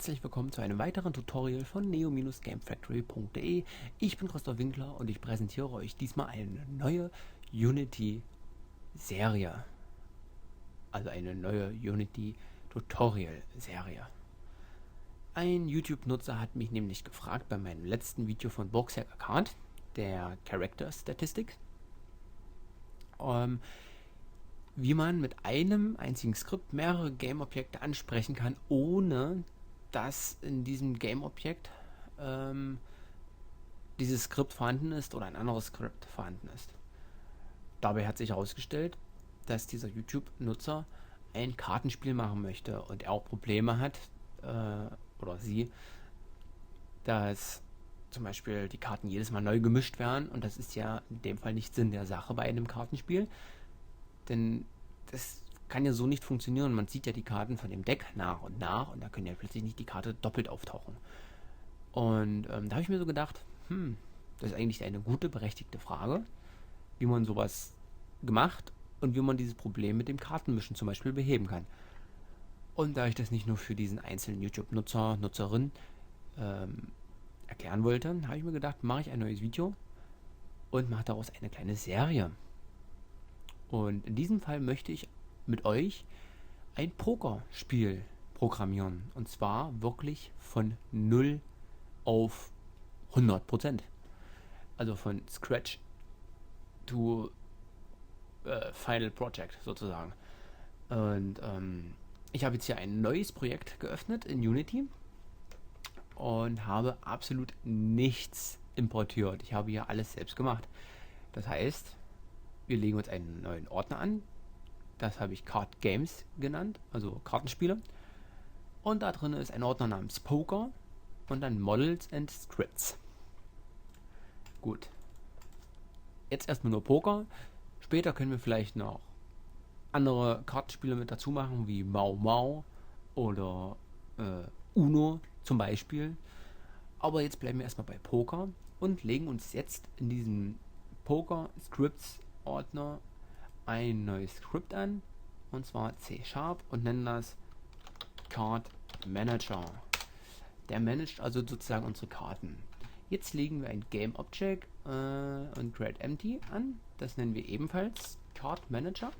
herzlich willkommen zu einem weiteren Tutorial von neo-gamefactory.de. Ich bin Christoph Winkler und ich präsentiere euch diesmal eine neue Unity-Serie. Also eine neue Unity-Tutorial-Serie. Ein YouTube-Nutzer hat mich nämlich gefragt bei meinem letzten Video von Boxer Card, der Character-Statistik, wie man mit einem einzigen Skript mehrere Game-Objekte ansprechen kann, ohne dass in diesem Game-Objekt dieses Skript vorhanden ist oder ein anderes Skript vorhanden ist. Dabei hat sich herausgestellt, dass dieser YouTube-Nutzer ein Kartenspiel machen möchte und er auch Probleme hat, oder sie, dass zum Beispiel die Karten jedes Mal neu gemischt werden, und das ist ja in dem Fall nicht Sinn der Sache bei einem Kartenspiel. Denn das kann ja so nicht funktionieren. Man sieht ja die Karten von dem Deck nach und da können ja plötzlich nicht die Karte doppelt auftauchen. Und da habe ich mir so gedacht, das ist eigentlich eine gute, berechtigte Frage, wie man sowas gemacht und wie man dieses Problem mit dem Kartenmischen zum Beispiel beheben kann. Und da ich das nicht nur für diesen einzelnen YouTube-Nutzer, Nutzerin erklären wollte, habe ich mir gedacht, mache ich ein neues Video und mache daraus eine kleine Serie. Und in diesem Fall möchte ich mit euch ein Pokerspiel programmieren. Und zwar wirklich von 0 auf 100%. Also von Scratch to Final Project sozusagen. Und ich habe jetzt hier ein neues Projekt geöffnet in Unity und habe absolut nichts importiert. Ich habe hier alles selbst gemacht. Das heißt, wir legen uns einen neuen Ordner an. Das habe ich Card Games genannt, also Kartenspiele. Und da drin ist ein Ordner namens Poker und dann Models and Scripts. Gut. Jetzt erstmal nur Poker. Später können wir vielleicht noch andere Kartenspiele mit dazu machen, wie Mau Mau oder Uno zum Beispiel. Aber jetzt bleiben wir erstmal bei Poker und legen uns jetzt in diesem Poker Scripts Ordner ein neues Skript an, und zwar C# und nennen das Card Manager. Der managt also sozusagen unsere Karten. Jetzt legen wir ein Game Object und Create Empty an. Das nennen wir ebenfalls Card Manager.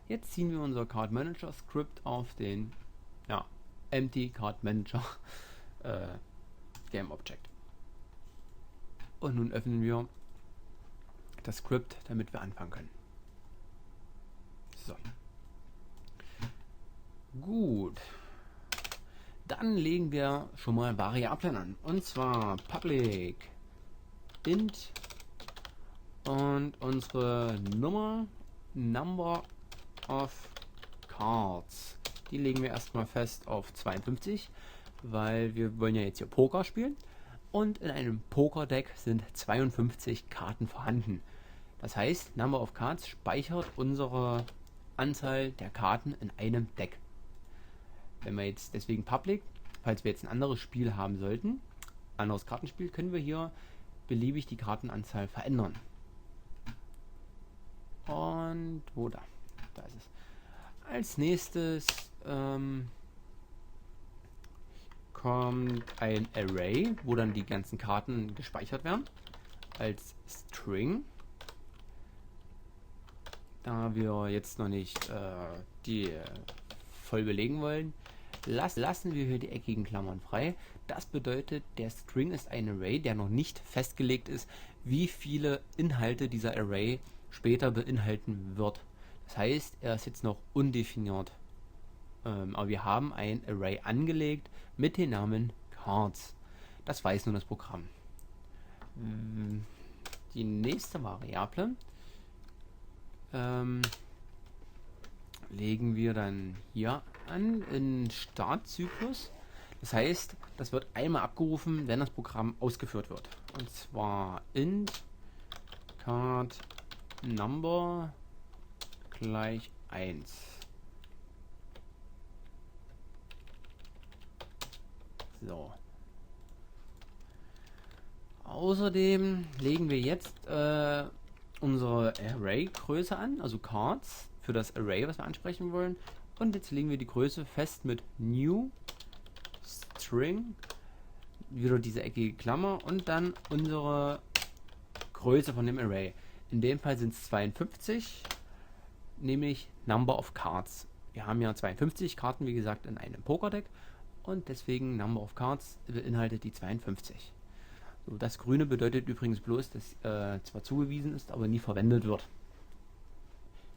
Jetzt ziehen wir unser Card Manager Skript auf den Empty Card Manager Game Object. Und nun öffnen wir das Skript, damit wir anfangen können. So. Gut. Dann legen wir schon mal Variablen an. Und zwar public int und unsere Number of cards. Die legen wir erstmal fest auf 52, weil wir wollen ja jetzt hier Poker spielen. Und in einem Poker-Deck sind 52 Karten vorhanden. Das heißt, Number of Cards speichert unsere Anzahl der Karten in einem Deck. Wenn wir jetzt deswegen Public, falls wir jetzt ein anderes Spiel haben sollten, anderes Kartenspiel, können wir hier beliebig die Kartenanzahl verändern. Und wo da? Da ist es. Als nächstes kommt ein Array, wo dann die ganzen Karten gespeichert werden, als String. Da wir jetzt noch nicht die voll belegen wollen, lassen wir hier die eckigen Klammern frei. Das bedeutet, der String ist ein Array, der noch nicht festgelegt ist, wie viele Inhalte dieser Array später beinhalten wird. Das heißt, er ist jetzt noch undefiniert. Aber wir haben ein Array angelegt mit dem Namen Cards. Das weiß nun das Programm. Die nächste Variable legen wir dann hier an in Startzyklus. Das heißt, das wird einmal abgerufen, wenn das Programm ausgeführt wird. Und zwar int card number gleich 1. So. Außerdem legen wir jetzt unsere Array-Größe an, also Cards, für das Array, was wir ansprechen wollen. Und jetzt legen wir die Größe fest mit New String, wieder diese eckige Klammer und dann unsere Größe von dem Array. In dem Fall sind es 52, nämlich Number of Cards. Wir haben ja 52 Karten, wie gesagt, in einem Pokerdeck und deswegen Number of Cards beinhaltet die 52. So, das Grüne bedeutet übrigens bloß, dass zwar zugewiesen ist, aber nie verwendet wird.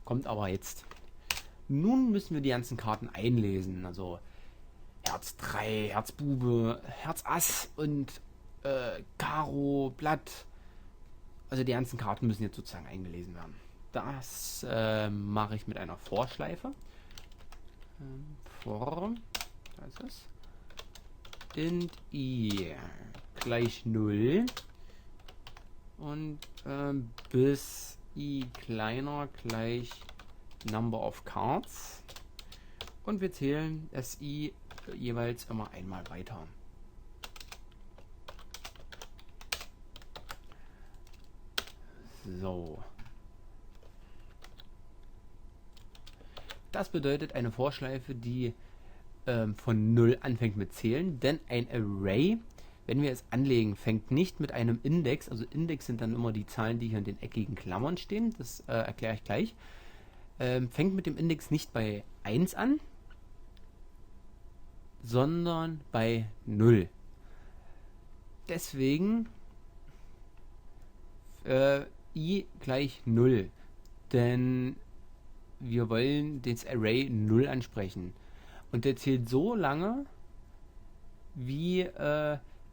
Kommt aber jetzt. Nun müssen wir die ganzen Karten einlesen, also Herz 3, Herz Bube, Herz Ass und Karo, Blatt. Also die ganzen Karten müssen jetzt sozusagen eingelesen werden. Das mache ich mit einer Vorschleife. Da ist es. Int I gleich 0 und bis I kleiner gleich Number of Cards. Und wir zählen SI jeweils immer einmal weiter. So. Das bedeutet eine Vorschleife, die von 0 anfängt mit Zählen, denn ein Array, wenn wir es anlegen, fängt nicht mit einem Index, also Index sind dann immer die Zahlen, die hier in den eckigen Klammern stehen, das erkläre ich gleich, fängt mit dem Index nicht bei 1 an, sondern bei 0. Deswegen I gleich 0, denn wir wollen das Array 0 ansprechen. Und der zählt so lange, wie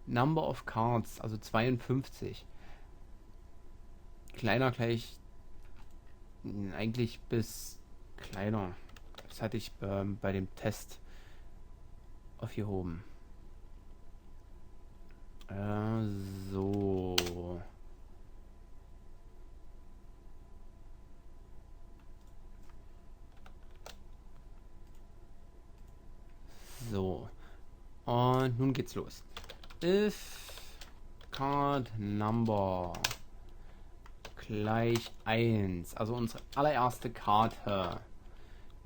Number of Cards, also 52. Kleiner gleich, eigentlich bis kleiner. Das hatte ich bei dem Test aufgehoben. So. So. Und nun geht's los. If Card Number gleich 1, also unsere allererste Karte,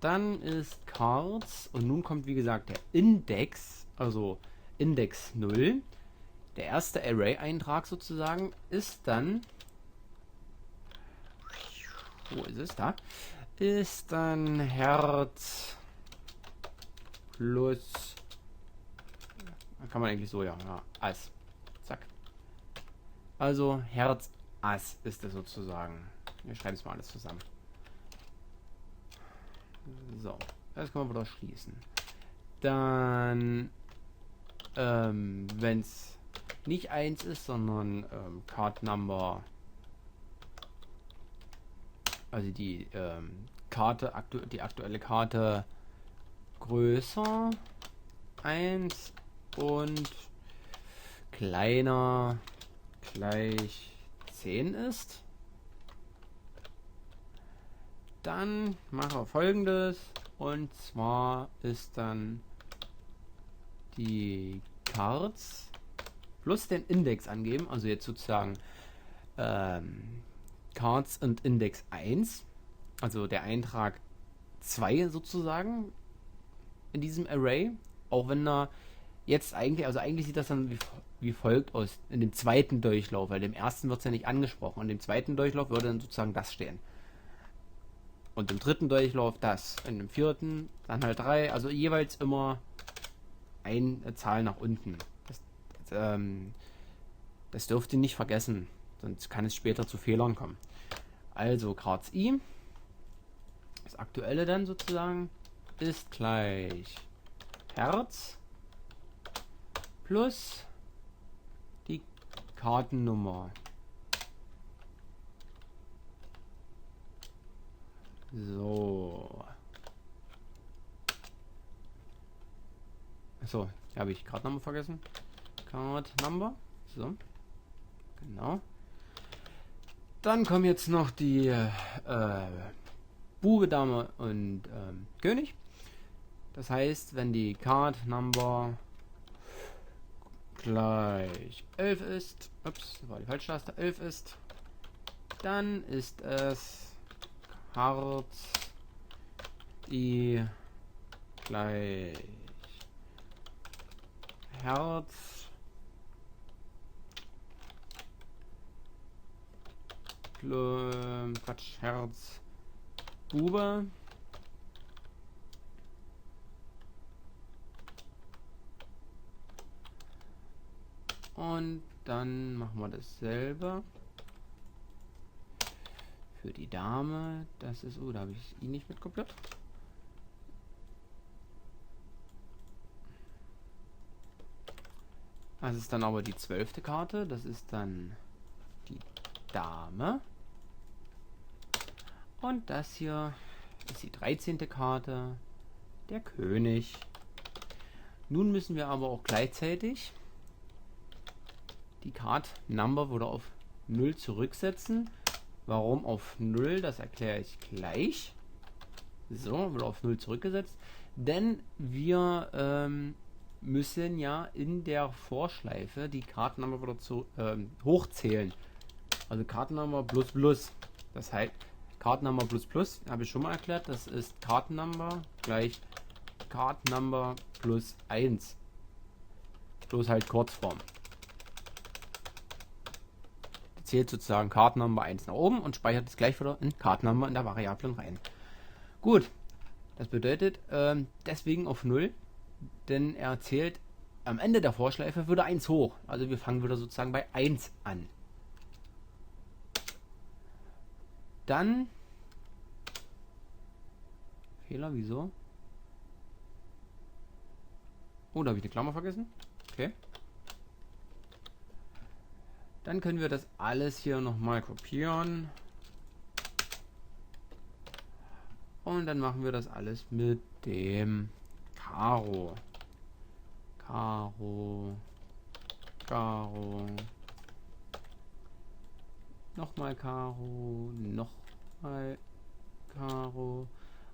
dann ist Cards und nun kommt wie gesagt der Index, also Index 0. Der erste Array-Eintrag sozusagen ist dann, wo ist es da? Ist dann Herz plus, kann man eigentlich so, ja, Ass. Zack. Also Herz Ass ist es sozusagen. Wir schreiben es mal alles zusammen. So, das können wir wieder schließen. Dann, wenn es nicht 1 ist, sondern Card Number, also die Karte, die aktuelle Karte größer 1 und kleiner gleich 10 ist, dann machen wir Folgendes, und zwar ist dann die Cards plus den Index angeben, also jetzt sozusagen Cards und Index 1, also der Eintrag 2 sozusagen in diesem Array, auch wenn er jetzt eigentlich, also eigentlich sieht das dann wie folgt aus in dem zweiten Durchlauf, weil dem ersten wird es ja nicht angesprochen, und im zweiten Durchlauf würde dann sozusagen das stehen. Und im dritten Durchlauf das, in dem vierten dann halt 3, also jeweils immer eine Zahl nach unten. Das dürft ihr nicht vergessen, sonst kann es später zu Fehlern kommen. Also Cards I, das aktuelle dann sozusagen, ist gleich Herz plus die Kartennummer. So. Achso, habe ich Card Number vergessen. Card Number. So. Genau. Dann kommen jetzt noch die Bube, Dame und König. Das heißt, wenn die Card Number gleich 11 ist, ups, das war die falsche Taste, 11 ist, dann ist es Herz I gleich Herz Quatsch, Herz Bube und dann machen wir dasselbe für die Dame. Das ist, da habe ich ihn nicht mitkopiert. Das ist dann aber die 12. Karte. Das ist dann die Dame. Und das hier ist die 13. Karte. Der König. Nun müssen wir aber auch gleichzeitig die Card Number wieder auf 0 zurücksetzen. Warum auf 0? Das erkläre ich gleich. So, wieder auf 0 zurückgesetzt. Denn wir müssen ja in der Vorschleife die Kartennummer wieder hochzählen. Also Kartennummer plus plus. Das heißt, Kartennummer plus plus, habe ich schon mal erklärt, das ist Kartennummer gleich Kartennummer plus 1. Bloß halt Kurzform. Die zählt sozusagen Kartennummer 1 nach oben und speichert es gleich wieder in Kartennummer in der Variablen rein. Gut, das bedeutet deswegen auf 0. Denn er zählt am Ende der Vorschleife wieder 1 hoch. Also wir fangen wieder sozusagen bei 1 an. Dann Fehler, wieso? Oh, da habe ich eine Klammer vergessen. Okay. Dann können wir das alles hier nochmal kopieren. Und dann machen wir das alles mit dem Karo. Karo. Karo. Nochmal Karo. Nochmal Karo.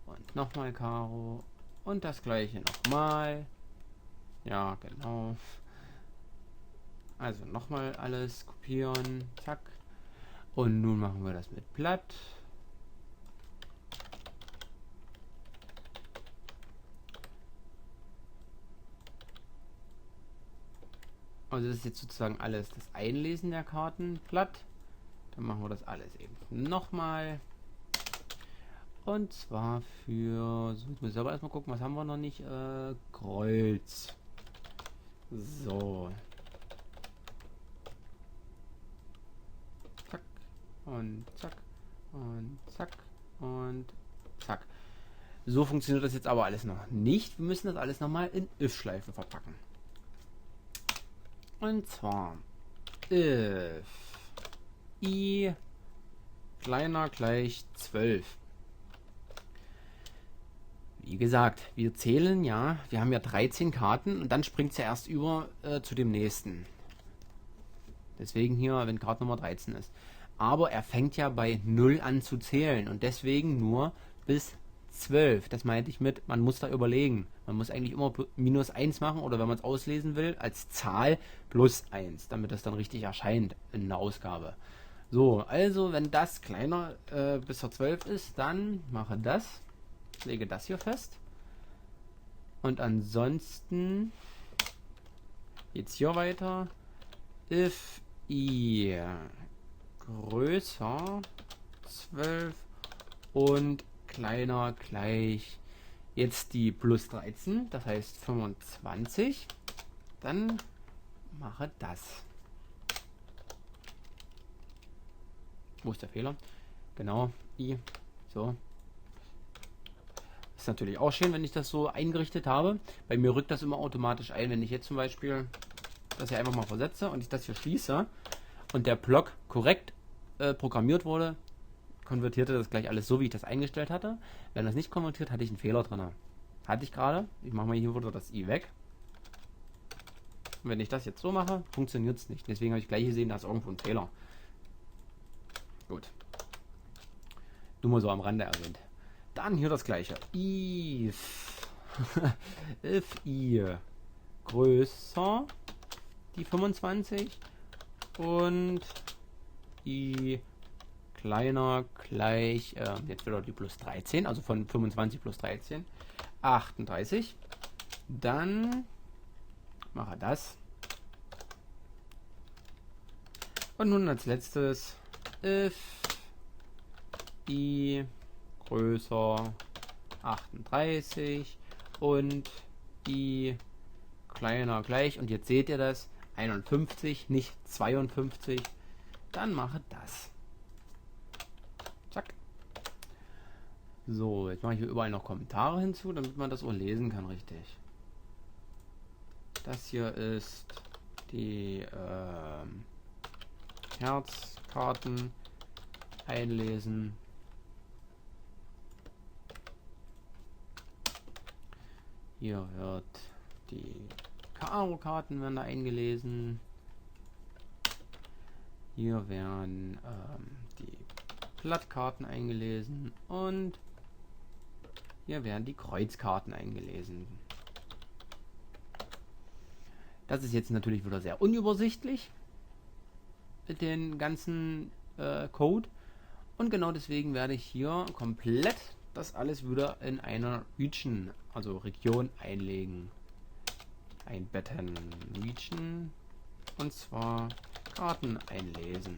Und nochmal Karo. Und das gleiche nochmal. Ja, genau. Also nochmal alles kopieren. Zack. Und nun machen wir das mit Blatt. Also das ist jetzt sozusagen alles das Einlesen der Kartenblatt. Dann machen wir das alles eben nochmal. Und zwar für... So, jetzt muss ich aber erstmal gucken, was haben wir noch nicht? Kreuz. So. Zack. Und zack. Und zack. Und zack. So funktioniert das jetzt aber alles noch nicht. Wir müssen das alles nochmal in if-Schleife verpacken. Und zwar if I kleiner gleich 12. Wie gesagt, wir zählen ja, wir haben ja 13 Karten und dann springt es ja erst über zu dem nächsten. Deswegen hier, wenn Karte Nummer 13 ist. Aber er fängt ja bei 0 an zu zählen und deswegen nur bis 12. Das meinte ich mit, man muss da überlegen. Man muss eigentlich immer minus 1 machen oder wenn man es auslesen will, als Zahl plus 1, damit das dann richtig erscheint in der Ausgabe. So, also wenn das kleiner bis zur 12 ist, dann mache das. Lege das hier fest. Und ansonsten jetzt hier weiter. If I größer 12 und kleiner gleich jetzt die plus 13, das heißt 25, dann mache das. Wo ist der Fehler? Genau, I, so. Ist natürlich auch schön, wenn ich das so eingerichtet habe. Bei mir rückt das immer automatisch ein, wenn ich jetzt zum Beispiel das hier einfach mal versetze und ich das hier schließe und der Block korrekt programmiert wurde, konvertierte das gleich alles so, wie ich das eingestellt hatte. Wenn das nicht konvertiert, hatte ich einen Fehler drin. Hatte ich gerade. Ich mache mal hier wieder das I weg. Und wenn ich das jetzt so mache, funktioniert es nicht. Deswegen habe ich gleich gesehen, da ist irgendwo ein Fehler. Gut. Nur mal so am Rande erwähnt. Dann hier das gleiche. If I größer die 25 und I kleiner gleich, jetzt wieder die plus 13, also von 25 plus 13, 38. Dann mache das. Und nun als letztes if i größer 38 und i kleiner gleich, und jetzt seht ihr das, 51, nicht 52, dann mache das. Zack. So, jetzt mache ich hier überall noch Kommentare hinzu, damit man das auch lesen kann, richtig. Das hier ist die Herzkarten einlesen. Hier wird die Karo-Karten werden da eingelesen. Hier werden die Blattkarten eingelesen und hier werden die Kreuzkarten eingelesen. Das ist jetzt natürlich wieder sehr unübersichtlich mit den ganzen Code, und genau deswegen werde ich hier komplett das alles wieder in einer Region, also Region einlegen. Einbetten Region, und zwar Karten einlesen.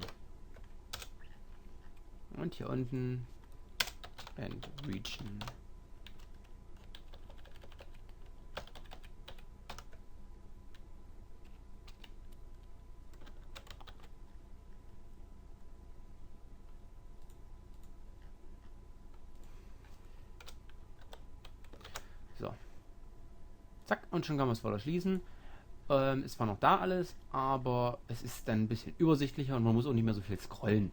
Und hier unten and Region. So. Zack, und schon kann man es wieder schließen. Es war noch da alles, aber es ist dann ein bisschen übersichtlicher und man muss auch nicht mehr so viel scrollen.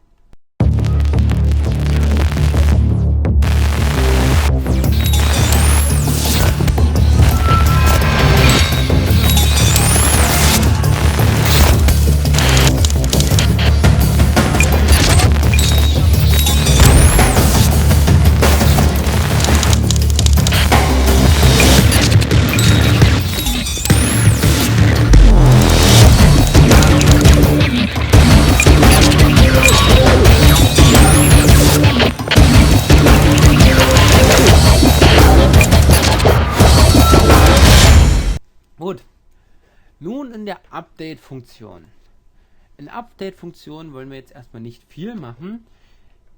Gut, nun in der Update-Funktion. In der Update-Funktion wollen wir jetzt erstmal nicht viel machen.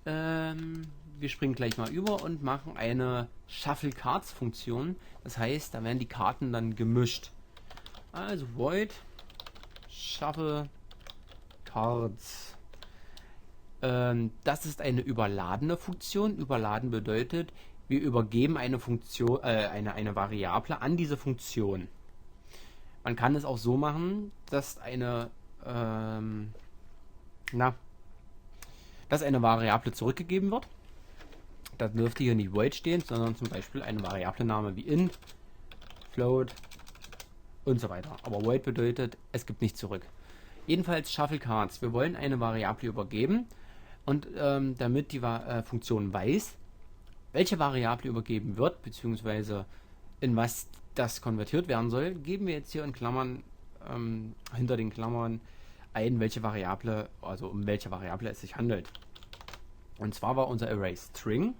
Wir springen gleich mal über und machen eine Shuffle Cards Funktion. Das heißt, da werden die Karten dann gemischt. Also void Shuffle Cards. Das ist eine überladene Funktion. Überladen bedeutet, wir übergeben eine Funktion, eine Variable an diese Funktion. Man kann es auch so machen, dass eine Variable zurückgegeben wird. Da dürfte hier nicht void stehen, sondern zum Beispiel eine Variablename wie int, float und so weiter. Aber void bedeutet, es gibt nichts zurück. Jedenfalls Shuffle Cards. Wir wollen eine Variable übergeben, und damit die Funktion weiß, welche Variable übergeben wird, beziehungsweise in was das konvertiert werden soll, geben wir jetzt hier in Klammern, hinter den Klammern ein, welche Variable, also um welche Variable es sich handelt. Und zwar war unser Array String.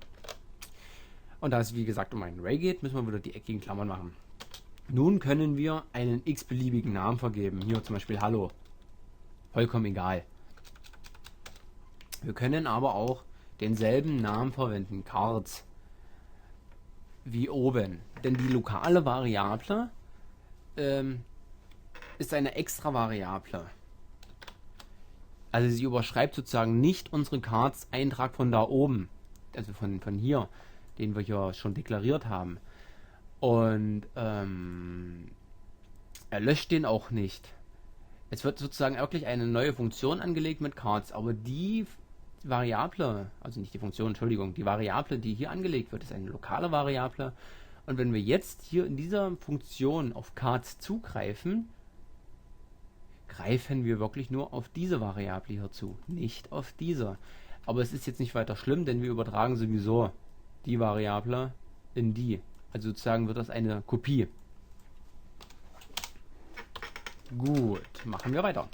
Und da es wie gesagt um ein Array geht, müssen wir wieder die eckigen Klammern machen. Nun können wir einen x-beliebigen Namen vergeben. Hier zum Beispiel Hallo. Vollkommen egal. Wir können aber auch denselben Namen verwenden, Cards, wie oben. Denn die lokale Variable ist eine extra Variable. Also sie überschreibt sozusagen nicht unseren Cards-Eintrag von da oben. Also von hier, den wir hier schon deklariert haben. Und er löscht den auch nicht. Es wird sozusagen wirklich eine neue Funktion angelegt mit Cards, aber die Variable, also nicht die Funktion, Entschuldigung, die Variable, die hier angelegt wird, ist eine lokale Variable. Und wenn wir jetzt hier in dieser Funktion auf Cards zugreifen, greifen wir wirklich nur auf diese Variable hier zu, nicht auf diese. Aber es ist jetzt nicht weiter schlimm, denn wir übertragen sowieso die Variable in die. Also sozusagen wird das eine Kopie. Gut, machen wir weiter.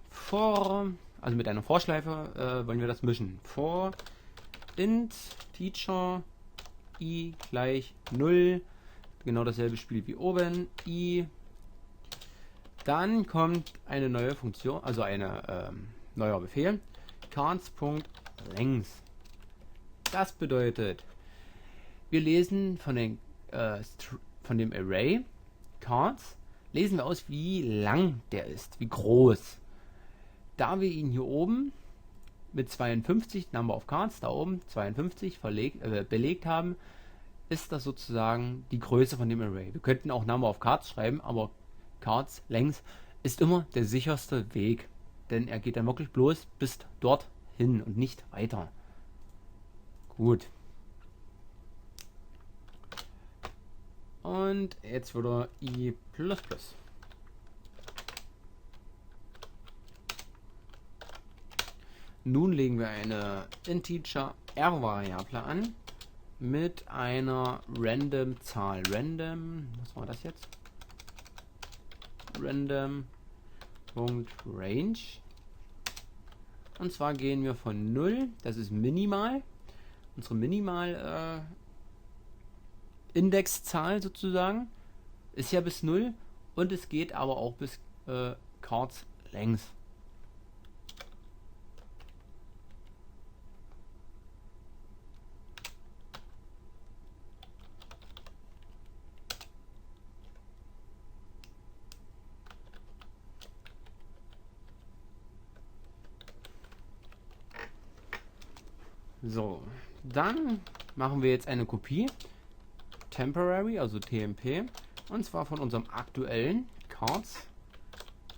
For also mit einer Vorschleife, wollen wir das mischen. For int teacher i gleich 0, genau dasselbe Spiel wie oben, i, dann kommt eine neue Funktion, also eine neuer Befehl, cards.length. Das bedeutet, wir lesen von dem Array cards, lesen wir aus, wie lang der ist, wie groß. Da wir ihn hier oben mit 52, Number of Cards, da oben 52 belegt haben, ist das sozusagen die Größe von dem Array. Wir könnten auch Number of Cards schreiben, aber Cards Length ist immer der sicherste Weg, denn er geht dann wirklich bloß bis dorthin und nicht weiter. Gut. Und jetzt wieder i++. Nun legen wir eine Integer R-Variable an mit einer random Zahl. Random, was war das jetzt? Random.range. Und zwar gehen wir von 0, das ist minimal, unsere minimal Indexzahl sozusagen, ist ja bis 0 und es geht aber auch bis Cards Length. So, dann machen wir jetzt eine Kopie, temporary, also TMP, und zwar von unserem aktuellen Cards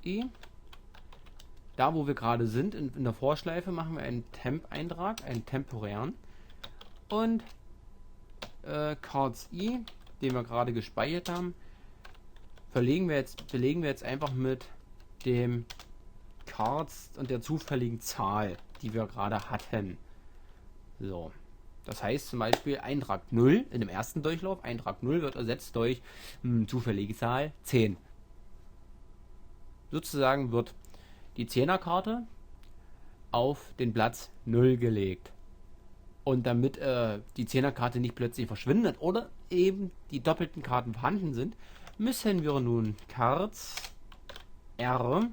i. Da, wo wir gerade sind, in der Vorschleife, machen wir einen Temp-Eintrag, einen temporären, und Cards i, den wir gerade gespeichert haben, belegen wir jetzt einfach mit dem Cards und der zufälligen Zahl, die wir gerade hatten. So, das heißt zum Beispiel Eintrag 0 in dem ersten Durchlauf, Eintrag 0 wird ersetzt durch zufällige Zahl 10. Sozusagen wird die 10er-Karte auf den Platz 0 gelegt. Und damit die 10er-Karte nicht plötzlich verschwindet oder eben die doppelten Karten vorhanden sind, müssen wir nun Cards R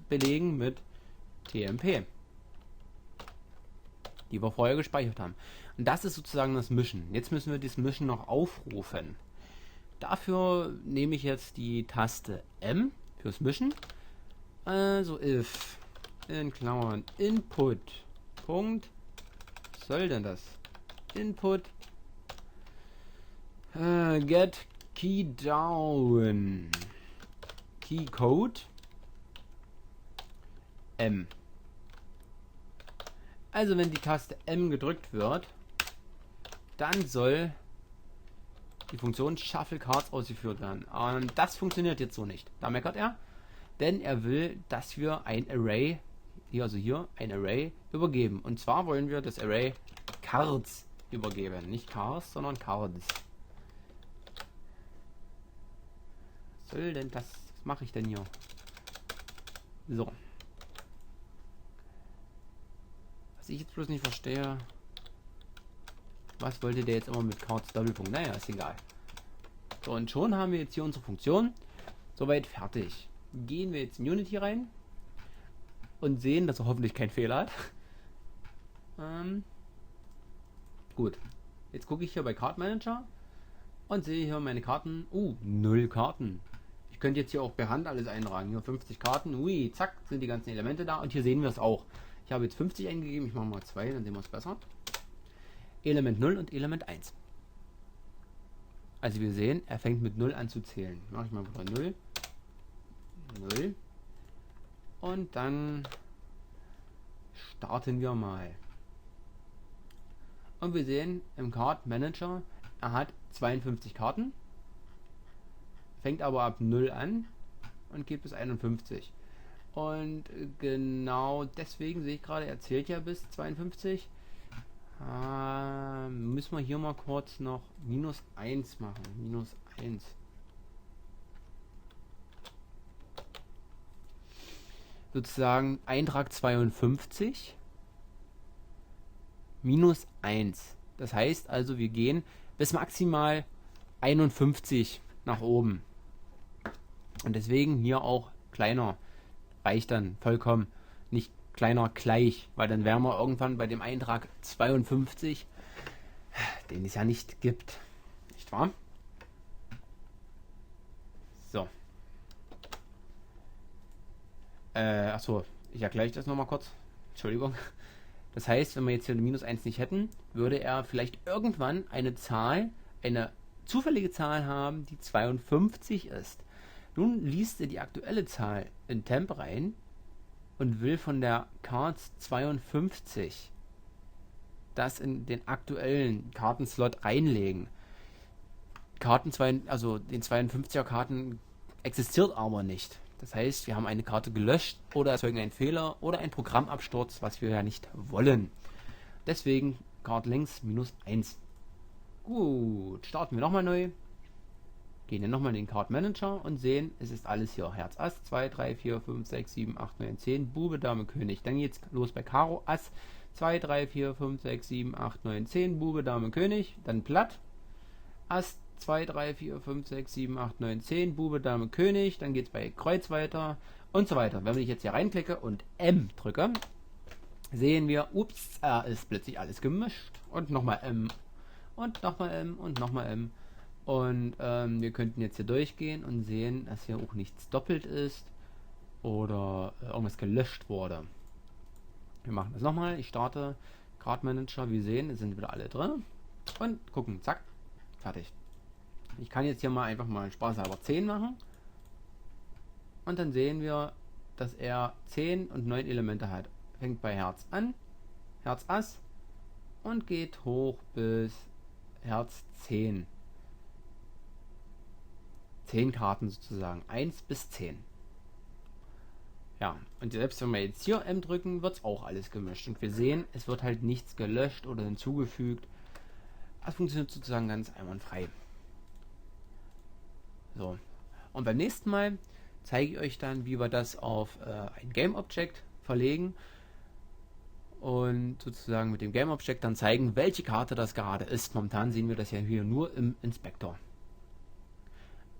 belegen mit TMP, die wir vorher gespeichert haben. Und das ist sozusagen das Mischen. Jetzt müssen wir das Mischen noch aufrufen. Dafür nehme ich jetzt die Taste M fürs Mischen. Also if in Klammern Input. Punkt. Was soll denn das? Input get key down. Key code M. Also wenn die Taste M gedrückt wird, dann soll die Funktion Shuffle Cards ausgeführt werden. Und das funktioniert jetzt so nicht. Da meckert er, denn er will, dass wir ein Array, hier ein Array übergeben. Und zwar wollen wir das Array Cards übergeben. Nicht Cars, sondern Cards. Was soll denn das? Was mache ich denn hier? So. Was ich jetzt bloß nicht verstehe, was wollte der jetzt immer mit Cards Doppelpunkt? Naja, ist egal. So, und schon haben wir jetzt hier unsere Funktion soweit fertig. Gehen wir jetzt in Unity rein und sehen, dass er hoffentlich keinen Fehler hat. Gut. Jetzt gucke ich hier bei Card Manager und sehe hier meine Karten. 0 Karten. Ich könnte jetzt hier auch per Hand alles eintragen. Hier 50 Karten. Ui, zack, sind die ganzen Elemente da. Und hier sehen wir es auch. Ich habe jetzt 50 eingegeben. Ich mache mal 2, dann sehen wir es besser. Element 0 und Element 1. Also wir sehen, er fängt mit 0 an zu zählen. Mache ich mal wieder 0. 0. Und dann starten wir mal. Und wir sehen im Card Manager, er hat 52 Karten. Fängt aber ab 0 an und geht bis 51. Und genau deswegen sehe ich gerade, er zählt ja bis 52. Müssen wir hier mal kurz noch -1 machen. -1. sozusagen Eintrag 52 minus 1. Das heißt also, wir gehen bis maximal 51 nach oben. Und deswegen hier auch kleiner. Reicht dann vollkommen. Nicht kleiner gleich, weil dann wären wir irgendwann bei dem Eintrag 52, den es ja nicht gibt. Nicht wahr? So. Achso, ich erkläre das nochmal kurz. Entschuldigung. Das heißt, wenn wir jetzt hier eine minus 1 nicht hätten, würde er vielleicht irgendwann eine Zahl, eine zufällige Zahl haben, die 52 ist. Nun liest er die aktuelle Zahl in Temp rein und will von der Cards 52 das in den aktuellen Kartenslot reinlegen. Also den 52er Karten existiert aber nicht. Das heißt, wir haben eine Karte gelöscht oder erzeugen einen Fehler oder einen Programmabsturz, was wir ja nicht wollen. Deswegen Card links minus 1. Gut, starten wir nochmal neu. Gehen dann nochmal in den Card Manager und sehen, es ist alles hier. Herz Ass, 2, 3, 4, 5, 6, 7, 8, 9, 10, Bube, Dame, König. Dann geht's los bei Karo Ass, 2, 3, 4, 5, 6, 7, 8, 9, 10, Bube, Dame, König. Dann Platt, Ass, 2, 3, 4, 5, 6, 7, 8, 9, 10, Bube, Dame, König, dann geht es bei Kreuz weiter und so weiter. Wenn ich jetzt hier reinklicke und M drücke, sehen wir, ups, ist plötzlich alles gemischt und nochmal M und nochmal M und nochmal M. Und wir könnten jetzt hier durchgehen und sehen, dass hier auch nichts doppelt ist oder irgendwas gelöscht wurde. Wir machen das nochmal. Ich starte Card Manager. Wir sehen, es sind wieder alle drin und gucken, zack, fertig. Ich kann jetzt hier mal einfach mal spaßhalber 10 machen. Und dann sehen wir, dass er 10 und 9 Elemente hat. Fängt bei Herz an, Herz Ass und geht hoch bis Herz 10. 10 Karten sozusagen, 1 bis 10. Ja, und selbst wenn wir jetzt hier M drücken, wird es auch alles gemischt. Und wir sehen, es wird halt nichts gelöscht oder hinzugefügt. Das funktioniert sozusagen ganz einwandfrei. So, und beim nächsten Mal zeige ich euch dann, wie wir das auf ein Game Object verlegen und sozusagen mit dem Game Object dann zeigen, welche Karte das gerade ist. Momentan sehen wir das ja hier nur im Inspektor.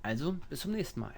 Also, bis zum nächsten Mal.